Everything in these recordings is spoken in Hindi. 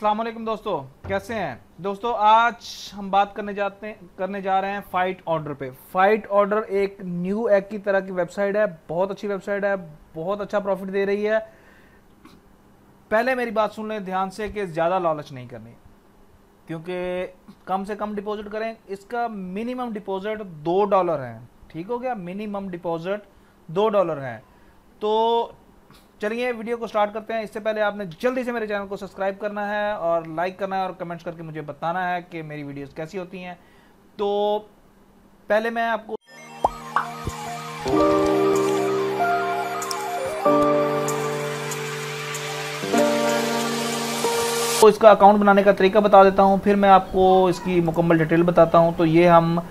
अस्सलाम वालेकुम दोस्तों, कैसे हैं दोस्तों। आज हम बात करने जा रहे हैं फाइट ऑर्डर पे। फाइट ऑर्डर एक न्यू एग की तरह की वेबसाइट है, बहुत अच्छी वेबसाइट है, बहुत अच्छा प्रॉफिट दे रही है। पहले मेरी बात सुन लें ध्यान से कि ज़्यादा लालच नहीं करनी, क्योंकि कम से कम डिपॉजिट करें। इसका मिनिमम डिपॉजिट $2 है, ठीक हो गया। मिनिमम डिपॉजिट $2 है। तो चलिए वीडियो को स्टार्ट करते हैं। इससे पहले आपने जल्दी से मेरे चैनल को सब्सक्राइब करना है और लाइक करना है और कमेंट्स करके मुझे बताना है कि मेरी वीडियोस कैसी होती हैं। तो पहले मैं आपको इसका अकाउंट बनाने का तरीका बता देता हूं, फिर मैं आपको इसकी मुकम्मल डिटेल बताता हूं। तो ये हम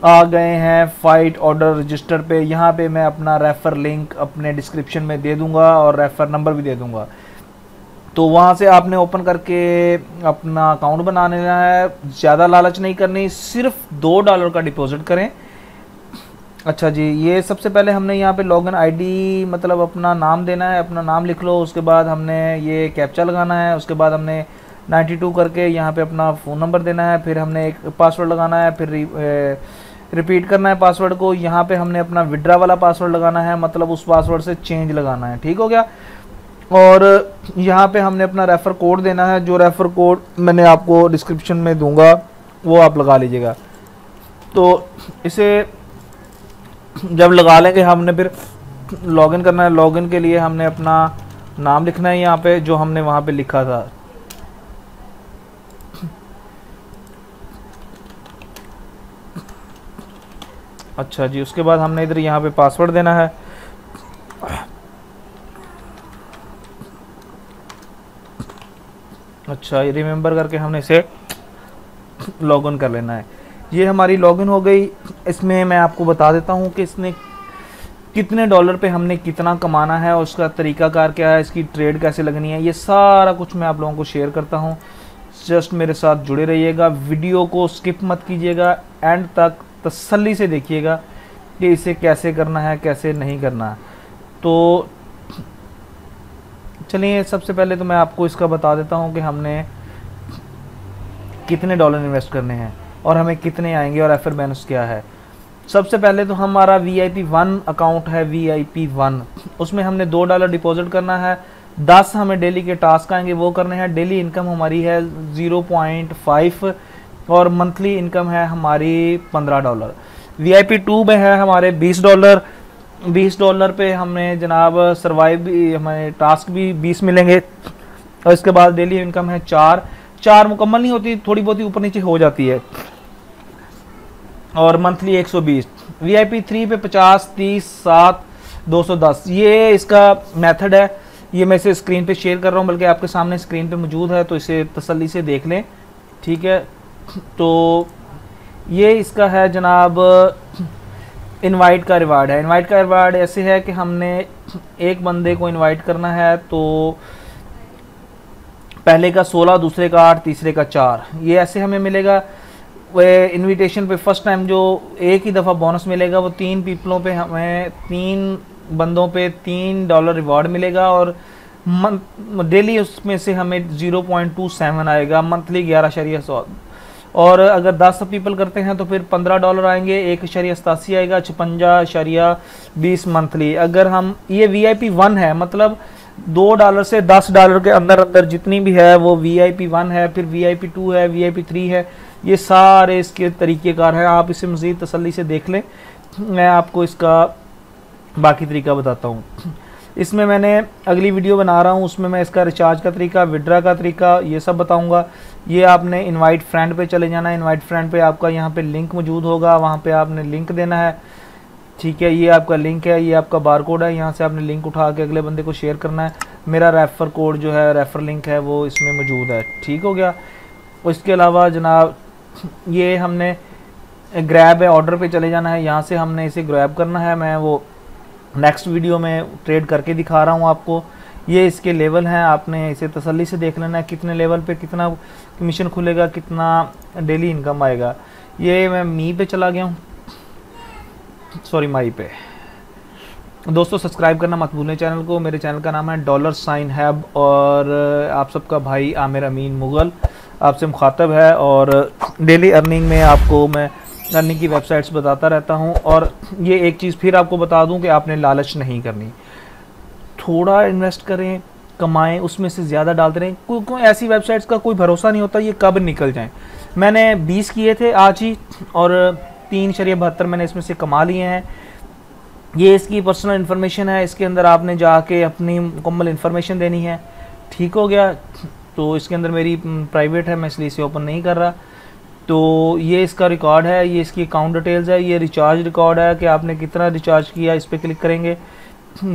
आ गए हैं फाइट ऑर्डर रजिस्टर पे। यहाँ पे मैं अपना रेफर लिंक अपने डिस्क्रिप्शन में दे दूंगा और रेफर नंबर भी दे दूंगा। तो वहाँ से आपने ओपन करके अपना अकाउंट बना लेना है। ज़्यादा लालच नहीं करनी, सिर्फ $2 का डिपॉजिट करें। अच्छा जी, ये सबसे पहले हमने यहाँ पे लॉगिन आईडी मतलब अपना नाम देना है, अपना नाम लिख लो। उसके बाद हमने ये कैप्चा लगाना है। उसके बाद हमने 92 करके यहाँ पे अपना फ़ोन नंबर देना है। फिर हमने एक पासवर्ड लगाना है, फिर रिपीट करना है पासवर्ड को। यहाँ पे हमने अपना विड्रा वाला पासवर्ड लगाना है, मतलब उस पासवर्ड से चेंज लगाना है, ठीक हो गया। और यहाँ पे हमने अपना रेफ़र कोड देना है, जो रेफ़र कोड मैंने आपको डिस्क्रिप्शन में दूंगा वो आप लगा लीजिएगा। तो इसे जब लगा लेंगे हमने फिर लॉगिन करना है। लॉगिन के लिए हमने अपना नाम लिखना है यहाँ पे, जो हमने वहाँ पे लिखा था। अच्छा जी, उसके बाद हमने इधर यहाँ पे पासवर्ड देना है। अच्छा, ये रिमेंबर करके हमने इसे लॉगिन कर लेना है। ये हमारी लॉगिन हो गई। इसमें मैं आपको बता देता हूँ कि इसने कितने डॉलर पे हमने कितना कमाना है और उसका तरीकाकार क्या है, इसकी ट्रेड कैसे लगनी है, ये सारा कुछ मैं आप लोगों को शेयर करता हूँ। जस्ट मेरे साथ जुड़े रहिएगा, वीडियो को स्किप मत कीजिएगा, एंड तक तसल्ली से देखिएगा कि इसे कैसे करना है कैसे नहीं करना है। तो चलिए सबसे पहले तो मैं आपको इसका बता देता हूँ कि हमने कितने डॉलर इन्वेस्ट करने हैं और हमें कितने आएंगे और एफर बैलेंस क्या है। सबसे पहले तो हमारा VIP1 अकाउंट है, VIP1, उसमें हमने $2 डिपॉजिट करना है। 10 हमें डेली के टास्क आएंगे, वो करने हैं। डेली इनकम हमारी है 0.5 और मंथली इनकम है हमारी $15। VIP2 में है हमारे $20। $20 पे हमें जनाब सर्वाइव भी, हमें टास्क भी 20 मिलेंगे। और इसके बाद डेली इनकम है 4 मुकम्मल नहीं होती, थोड़ी बहुत ही ऊपर नीचे हो जाती है, और मंथली 120। VIP3 पे 50, 30, 7, 210। ये इसका मेथड है। ये मैं इसे स्क्रीन पे शेयर कर रहा हूँ, बल्कि आपके सामने स्क्रीन पे मौजूद है, तो इसे तसल्ली से देख लें, ठीक है। तो ये इसका है जनाब इनवाइट का रिवार्ड है। इनवाइट का रिवार्ड ऐसे है कि हमने एक बंदे को इनवाइट करना है, तो पहले का 16, दूसरे का 8, तीसरे का 4, ये ऐसे हमें मिलेगा। वे इनविटेशन पे फर्स्ट टाइम जो एक ही दफ़ा बोनस मिलेगा, वो 3 पीपलों पे हमें 3 बंदों पे $3 रिवॉर्ड मिलेगा। और डेली उसमें से हमें 0.27 आएगा, मंथली 11.100। और अगर 10 पीपल करते हैं तो फिर $15 आएंगे, 1.87 आएगा, 56.20 मंथली। अगर हम ये VIP1 है, मतलब $2 से $10 के अंदर अंदर जितनी भी है वो VIP1 है। फिर VIP2 है, VIP3 है, ये सारे इसके तरीक़ेकार हैं। आप इसे मज़ीद तसल्ली से देख लें, मैं आपको इसका बाकी तरीका बताता हूँ। इसमें मैंने अगली वीडियो बना रहा हूँ, उसमें मैं इसका रिचार्ज का तरीका, विड्रा का तरीका, ये सब बताऊँगा। ये आपने इनवाइट फ्रेंड पे चले जाना है। इनवाइट फ्रेंड पे आपका यहाँ पे लिंक मौजूद होगा, वहाँ पे आपने लिंक देना है, ठीक है। ये आपका लिंक है, ये आपका बारकोड है, यहाँ से आपने लिंक उठा के अगले बंदे को शेयर करना है। मेरा रेफ़र कोड जो है, रेफ़र लिंक है, वो इसमें मौजूद है, ठीक हो गया। उसके अलावा जनाब ये हमने ग्रैब है, ऑर्डर पे चले जाना है, यहाँ से हमने इसे ग्रैब करना है। मैं वो नेक्स्ट वीडियो में ट्रेड करके दिखा रहा हूँ आपको। ये इसके लेवल हैं, आपने इसे तसल्ली से देख लेना है, कितने लेवल पे कितना कमीशन खुलेगा, कितना डेली इनकम आएगा। ये मैं मी पे चला गया हूँ, सॉरी माई पे। दोस्तों सब्सक्राइब करना मत भूलें चैनल को। मेरे चैनल का नाम है $हैब और आप सबका भाई आमिर अमीन मुग़ल आपसे मुखातब है। और डेली अर्निंग में आपको मैं अर्निंग की वेबसाइट्स बताता रहता हूं। और ये एक चीज़ फिर आपको बता दूं कि आपने लालच नहीं करनी, थोड़ा इन्वेस्ट करें, कमाएं, उसमें से ज़्यादा डालते रहें। कोई ऐसी वेबसाइट्स का कोई भरोसा नहीं होता ये कब निकल जाएं। मैंने 20 किए थे आज ही और 3.72 मैंने इसमें से कमा लिए हैं। ये इसकी पर्सनल इन्फॉर्मेशन है, इसके अंदर आपने जाके अपनी मुकम्मल इन्फॉर्मेशन देनी है। ठीक हो गया, तो इसके अंदर मेरी प्राइवेट है, मैं इसलिए इसे ओपन नहीं कर रहा। तो ये इसका रिकॉर्ड है, ये इसकी अकाउंट डिटेल्स है, ये रिचार्ज रिकॉर्ड है कि आपने कितना रिचार्ज किया, इस पर क्लिक करेंगे।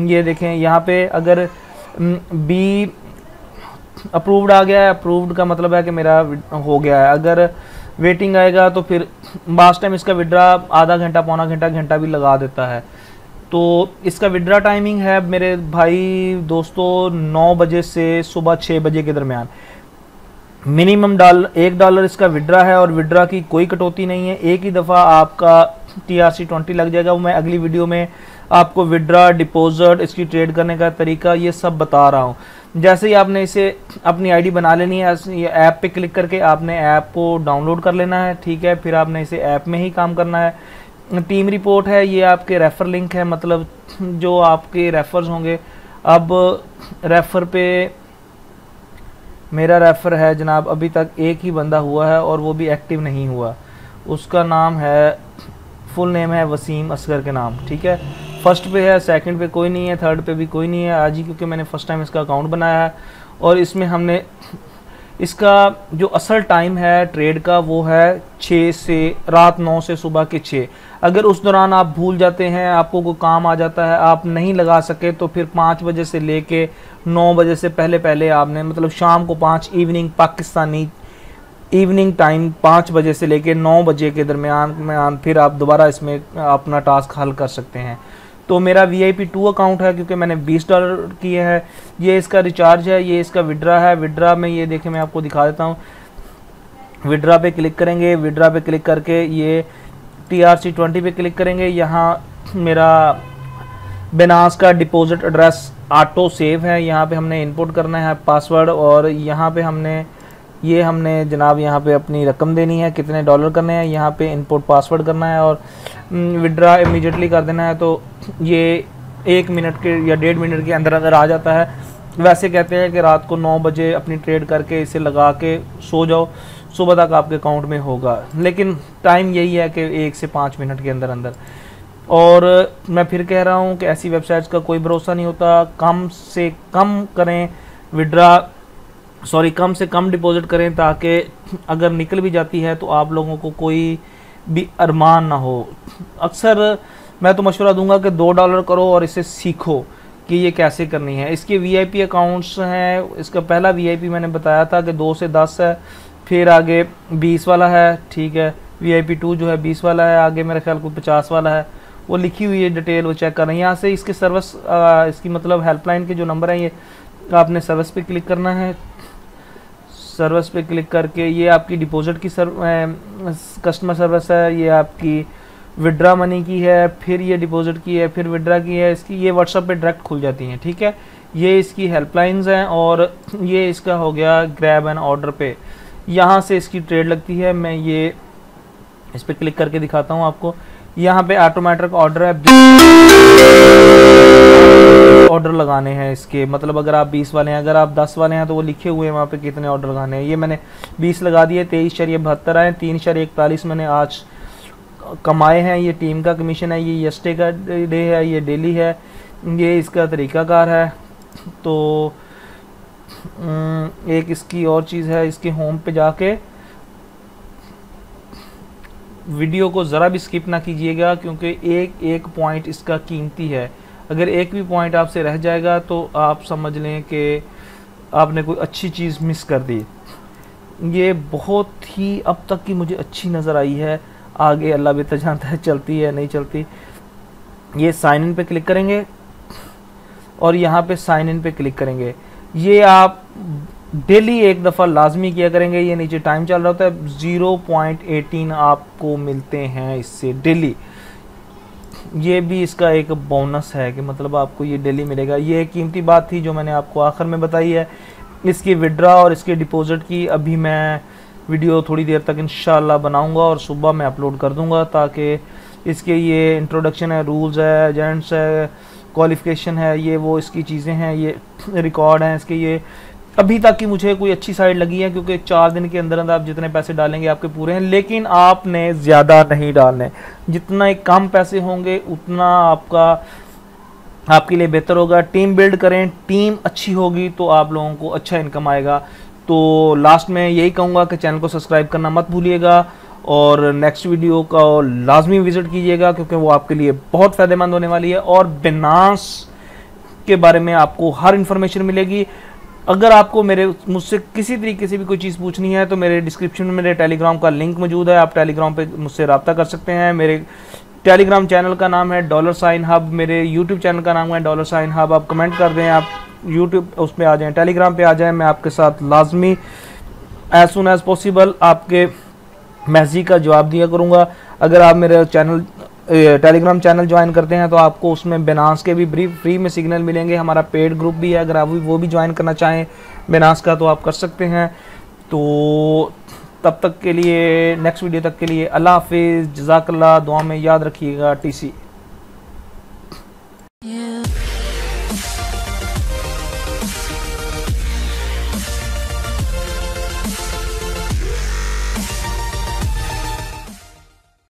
ये देखें यहाँ पे अगर बी अप्रूव्ड आ गया है, अप्रूव्ड का मतलब है कि मेरा हो गया है। अगर वेटिंग आएगा तो फिर लास्ट टाइम इसका विड्रा आधा घंटा पौना घंटा भी लगा देता है। तो इसका विड्रा टाइमिंग है मेरे भाई दोस्तों 9 बजे से सुबह 6 बजे के दरमियान। मिनिमम $1 इसका विड्रा है और विड्रा की कोई कटौती नहीं है। एक ही दफ़ा आपका TRC20 लग जाएगा। वो मैं अगली वीडियो में आपको विड्रा, डिपॉजिट, इसकी ट्रेड करने का तरीका ये सब बता रहा हूँ। जैसे ही आपने इसे अपनी आईडी बना लेनी है, ये ऐप पे क्लिक करके आपने ऐप को डाउनलोड कर लेना है। ठीक है, फिर आपने इसे ऐप में ही काम करना है। टीम रिपोर्ट है, ये आपके रेफर लिंक है, मतलब जो आपके रेफर्स होंगे। अब रेफर पे मेरा रेफर है जनाब, अभी तक एक ही बंदा हुआ है और वो भी एक्टिव नहीं हुआ। उसका नाम है, फुल नेम है वसीम असगर के नाम। ठीक है, फर्स्ट पे है, सेकंड पे कोई नहीं है, थर्ड पे भी कोई नहीं है आज ही, क्योंकि मैंने फर्स्ट टाइम इसका अकाउंट बनाया है। और इसमें हमने इसका जो असल टाइम है ट्रेड का वो है 6 से रात 9 से सुबह के 6। अगर उस दौरान आप भूल जाते हैं, आपको कोई काम आ जाता है, आप नहीं लगा सके, तो फिर 5 बजे से लेके 9 बजे से पहले पहले आपने, मतलब शाम को 5 इवनिंग पाकिस्तानी इवनिंग टाइम 5 बजे से लेके 9 बजे के दरमियान में फिर आप दोबारा इसमें अपना टास्क हल कर सकते हैं। तो मेरा VIP2 अकाउंट है क्योंकि मैंने $20 किए हैं। ये इसका रिचार्ज है, ये इसका विड्रा है। विड्रा में ये देखें, मैं आपको दिखा देता हूँ। विड्रा पे क्लिक करेंगे, विड्रा पे क्लिक करके ये TRC20 पे क्लिक करेंगे। यहाँ मेरा बिनास का डिपॉजिट एड्रेस ऑटो सेव है, यहाँ पे हमने इनपुट करना है पासवर्ड। और यहाँ पे हमने जनाब यहाँ पे अपनी रकम देनी है, कितने डॉलर करने हैं, यहाँ पे इनपुट पासवर्ड करना है और विड्रा इमीडिएटली कर देना है। तो ये 1 मिनट के या 1.5 मिनट के अंदर अंदर आ जाता है। वैसे कहते हैं कि रात को 9 बजे अपनी ट्रेड करके इसे लगा के सो जाओ, सुबह तक आपके अकाउंट में होगा। लेकिन टाइम यही है कि 1 से 5 मिनट के अंदर अंदर। और मैं फिर कह रहा हूँ कि ऐसी वेबसाइट्स का कोई भरोसा नहीं होता। कम से कम करें विड्रा, कम से कम डिपॉजिट करें, ताकि अगर निकल भी जाती है तो आप लोगों को कोई भी अरमान ना हो। अक्सर मैं तो मशवरा दूंगा कि $2 करो और इसे सीखो कि ये कैसे करनी है। इसके VIP अकाउंट्स हैं। इसका पहला VIP मैंने बताया था कि 2 से 10 है, फिर आगे 20 वाला है। ठीक है, VIP2 जो है 20 वाला है, आगे मेरे ख्याल को 50 वाला है। वो लिखी हुई है डिटेल, वो चेक कर रहे हैं। यहाँ से इसके सर्विस इसकी मतलब हेल्पलाइन के जो नंबर हैं, ये आपने सर्विस पे क्लिक करना है। सर्विस पे क्लिक करके ये आपकी डिपॉजिट की कस्टमर सर्विस है, ये आपकी विड्रा मनी की है, फिर ये डिपॉजिट की है, फिर विड्रा की है। इसकी ये व्हाट्सएप पे डायरेक्ट खुल जाती हैं। ठीक है, ये इसकी हेल्पलाइंस हैं। और ये इसका हो गया ग्रैब एंड ऑर्डर पे, यहाँ से इसकी ट्रेड लगती है। मैं ये इस पर क्लिक करके दिखाता हूँ आपको। यहाँ पे ऑटोमेटिक ऑर्डर है, ऑर्डर लगाने हैं इसके, मतलब अगर आप 20 वाले हैं, अगर आप 10 वाले हैं तो वो लिखे हुए हैं वहाँ पे कितने ऑर्डर लगाने हैं। ये मैंने 20 लगा दिए, 23.72 आए, 3.41 मैंने आज कमाए हैं। ये टीम का कमीशन है, ये यस्टे का डे है, ये डेली है, ये इसका तरीकाकार है। तो एक इसकी और चीज़ है, इसके होम पे जाके वीडियो को ज़रा भी स्किप ना कीजिएगा, क्योंकि एक एक पॉइंट इसका कीमती है। अगर एक भी पॉइंट आपसे रह जाएगा तो आप समझ लें कि आपने कोई अच्छी चीज़ मिस कर दी। ये बहुत ही अब तक की मुझे अच्छी नज़र आई है, आगे अल्लाह बेहतर जानता है चलती है नहीं चलती। ये साइन इन पे क्लिक करेंगे और यहाँ पे साइन इन पे क्लिक करेंगे। ये आप डेली एक दफ़ा लाजमी किया करेंगे। ये नीचे टाइम चल रहा होता है, 0.18 आपको मिलते हैं इससे डेली। ये भी इसका एक बोनस है कि मतलब आपको ये डेली मिलेगा। ये एक कीमती बात थी जो मैंने आपको आखिर में बताई है। इसकी विड्रा और इसके डिपॉजिट की अभी मैं वीडियो थोड़ी देर तक इंशाल्लाह बनाऊंगा और सुबह मैं अपलोड कर दूंगा, ताकि इसके ये इंट्रोडक्शन है, रूल्स है, एजेंट्स है, क्वालिफिकेशन है, ये वो इसकी चीज़ें हैं, ये रिकॉर्ड हैं इसके, ये अभी तक की मुझे कोई अच्छी साइड लगी है, क्योंकि 4 दिन के अंदर अंदर आप जितने पैसे डालेंगे आपके पूरे हैं, लेकिन आपने ज़्यादा नहीं डालने। जितना कम पैसे होंगे उतना आपके लिए बेहतर होगा। टीम बिल्ड करें, टीम अच्छी होगी तो आप लोगों को अच्छा इनकम आएगा। तो लास्ट में यही कहूँगा कि चैनल को सब्सक्राइब करना मत भूलिएगा और नेक्स्ट वीडियो का लाजमी विज़िट कीजिएगा, क्योंकि वो आपके लिए बहुत फ़ायदेमंद होने वाली है और बिनास के बारे में आपको हर इन्फॉर्मेशन मिलेगी। अगर आपको मुझसे किसी तरीके से भी कोई चीज़ पूछनी है तो मेरे डिस्क्रिप्शन में मेरे टेलीग्राम का लिंक मौजूद है, आप टेलीग्राम पे मुझसे रब्ता कर सकते हैं। मेरे टेलीग्राम चैनल का नाम है $हब, मेरे यूट्यूब चैनल का नाम है $हब। आप कमेंट कर दें, आप यूट्यूब उस पर आ जाएँ, टेलीग्राम पे आ जाएँ, मैं आपके साथ लाजमी एज सुन एज़ पॉसिबल आपके मैसेज का जवाब दिया करूँगा। अगर आप मेरे चैनल टेलीग्राम चैनल ज्वाइन करते हैं तो आपको उसमें बिनास के भी फ्री में सिग्नल मिलेंगे। हमारा पेड ग्रुप भी है, अगर आप वो भी ज्वाइन करना चाहें बिनास का तो आप कर सकते हैं। तो तब तक के लिए, नेक्स्ट वीडियो तक के लिए अल्लाह हाफिज़, जज़ाकल्लाह, दुआ में याद रखिएगा। TC।